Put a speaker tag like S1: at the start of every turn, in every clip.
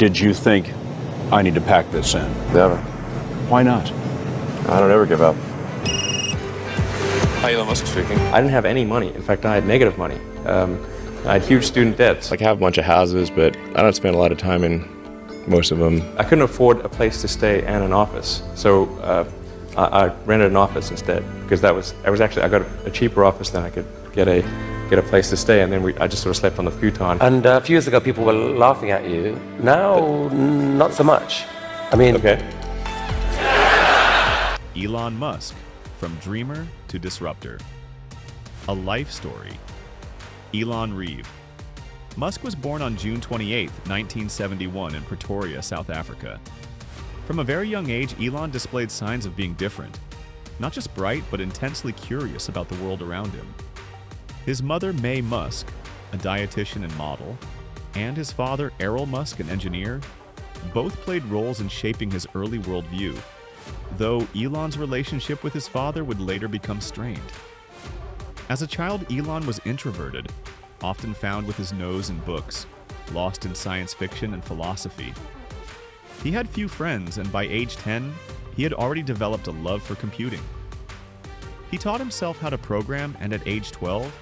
S1: did you think, I need to pack this in?
S2: Never.
S1: Why not?
S2: I don't ever give up.
S3: Hi, Elon Musk speaking.
S4: I didn't have any money. In fact, I had negative money. I had huge student debts.
S2: Like, I have a bunch of houses, but I don't spend a lot of time in most of them.
S4: I couldn't afford a place to stay and an office, so I rented an office instead, because I got a cheaper office than I could get a place to stay, and then I just sort of slept on the futon.
S5: And a few years ago, people were laughing at you. Now, not so much. I mean,
S4: Okay.
S6: Elon Musk, from dreamer to disruptor. A life story. Elon Reeve. Musk was born on June 28, 1971 in Pretoria, South Africa. From a very young age, Elon displayed signs of being different. Not just bright, but intensely curious about the world around him. His mother, May Musk, a dietitian and model, and his father, Errol Musk, an engineer, both played roles in shaping his early worldview, though Elon's relationship with his father would later become strained. As a child, Elon was introverted, often found with his nose in books, lost in science fiction and philosophy. He had few friends, and by age 10, he had already developed a love for computing. He taught himself how to program, and at age 12,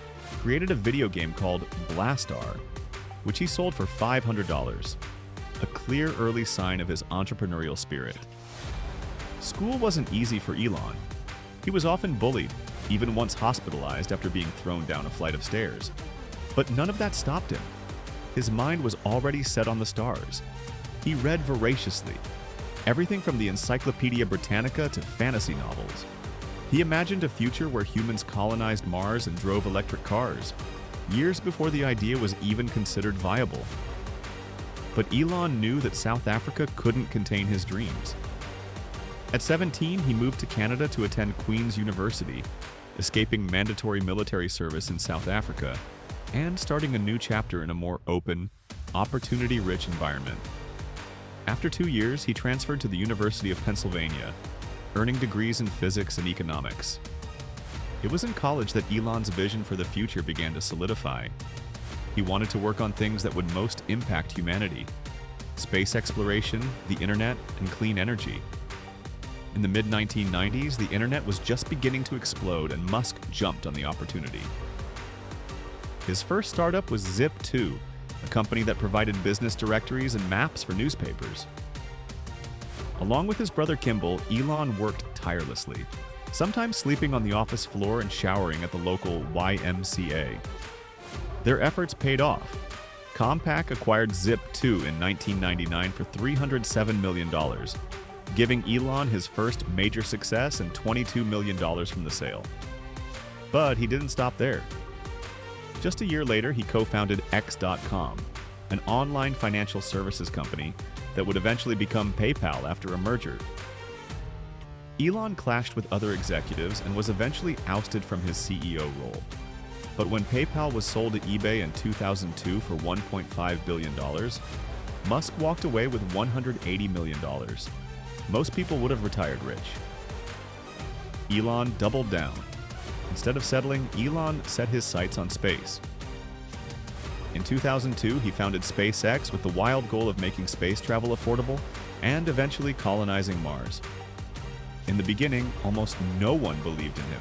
S6: created a video game called Blastar, which he sold for $500, a clear early sign of his entrepreneurial spirit. School wasn't easy for Elon. He was often bullied, even once hospitalized after being thrown down a flight of stairs. But none of that stopped him. His mind was already set on the stars. He read voraciously, everything from the Encyclopedia Britannica to fantasy novels. He imagined a future where humans colonized Mars and drove electric cars, years before the idea was even considered viable. But Elon knew that South Africa couldn't contain his dreams. At 17, he moved to Canada to attend Queen's University, escaping mandatory military service in South Africa, and starting a new chapter in a more open, opportunity-rich environment. After 2 years, he transferred to the University of Pennsylvania, earning degrees in physics and economics. It was in college that Elon's vision for the future began to solidify. He wanted to work on things that would most impact humanity: space exploration, the internet, and clean energy. In the mid-1990s, the internet was just beginning to explode, and Musk jumped on the opportunity. His first startup was Zip2, a company that provided business directories and maps for newspapers. Along with his brother Kimball, Elon worked tirelessly, sometimes sleeping on the office floor and showering at the local YMCA. Their efforts paid off. Compaq acquired Zip2 in 1999 for $307 million, giving Elon his first major success and $22 million from the sale. But he didn't stop there. Just a year later, he co-founded X.com, an online financial services company that would eventually become PayPal after a merger. Elon clashed with other executives and was eventually ousted from his CEO role. But when PayPal was sold to eBay in 2002 for $1.5 billion, Musk walked away with $180 million. Most people would have retired rich. Elon doubled down. Instead of settling, Elon set his sights on space. In 2002, he founded SpaceX with the wild goal of making space travel affordable and eventually colonizing Mars. In the beginning, almost no one believed in him.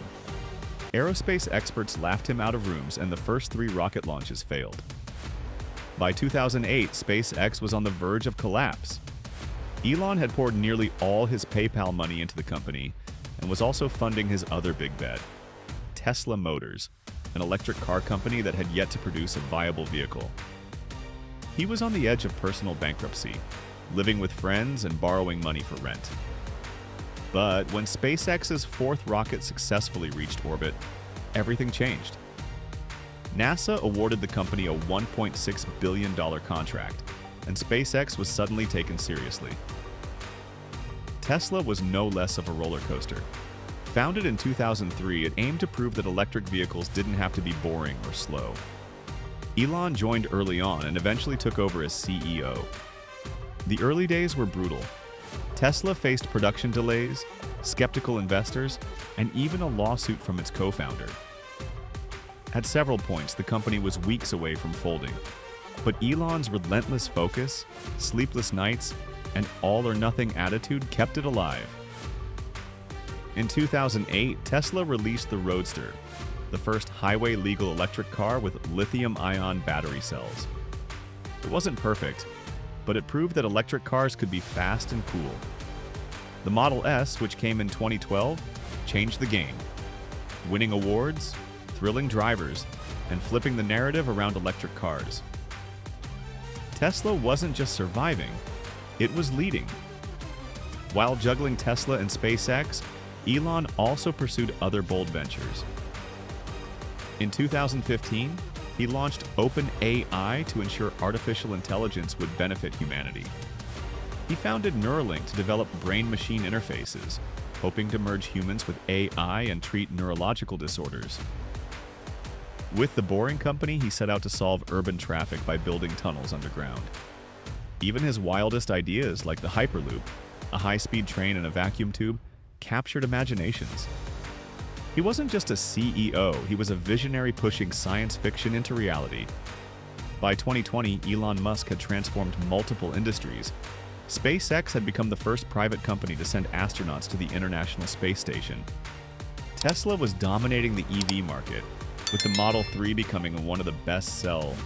S6: Aerospace experts laughed him out of rooms, and the first 3 rocket launches failed. By 2008, SpaceX was on the verge of collapse. Elon had poured nearly all his PayPal money into the company and was also funding his other big bet, Tesla Motors, an electric car company that had yet to produce a viable vehicle. He was on the edge of personal bankruptcy, living with friends and borrowing money for rent. But when SpaceX's 4th rocket successfully reached orbit, everything changed. NASA awarded the company a $1.6 billion contract, and SpaceX was suddenly taken seriously. Tesla was no less of a roller coaster. Founded in 2003, it aimed to prove that electric vehicles didn't have to be boring or slow. Elon joined early on and eventually took over as CEO. The early days were brutal. Tesla faced production delays, skeptical investors, and even a lawsuit from its co-founder. At several points, the company was weeks away from folding. But Elon's relentless focus, sleepless nights, and all-or-nothing attitude kept it alive. In 2008, Tesla released the Roadster, the first highway-legal electric car with lithium-ion battery cells. It wasn't perfect, but it proved that electric cars could be fast and cool. The Model S, which came in 2012, changed the game, winning awards, thrilling drivers, and flipping the narrative around electric cars. Tesla wasn't just surviving, it was leading. While juggling Tesla and SpaceX, Elon also pursued other bold ventures. In 2015, he launched OpenAI to ensure artificial intelligence would benefit humanity. He founded Neuralink to develop brain-machine interfaces, hoping to merge humans with AI and treat neurological disorders. With the Boring Company, he set out to solve urban traffic by building tunnels underground. Even his wildest ideas, like the Hyperloop, a high-speed train in a vacuum tube, captured imaginations. He wasn't just a CEO, he was a visionary pushing science fiction into reality. By 2020, Elon Musk had transformed multiple industries. SpaceX had become the first private company to send astronauts to the International Space Station. Tesla was dominating the EV market, with the Model 3 becoming one of the best-selling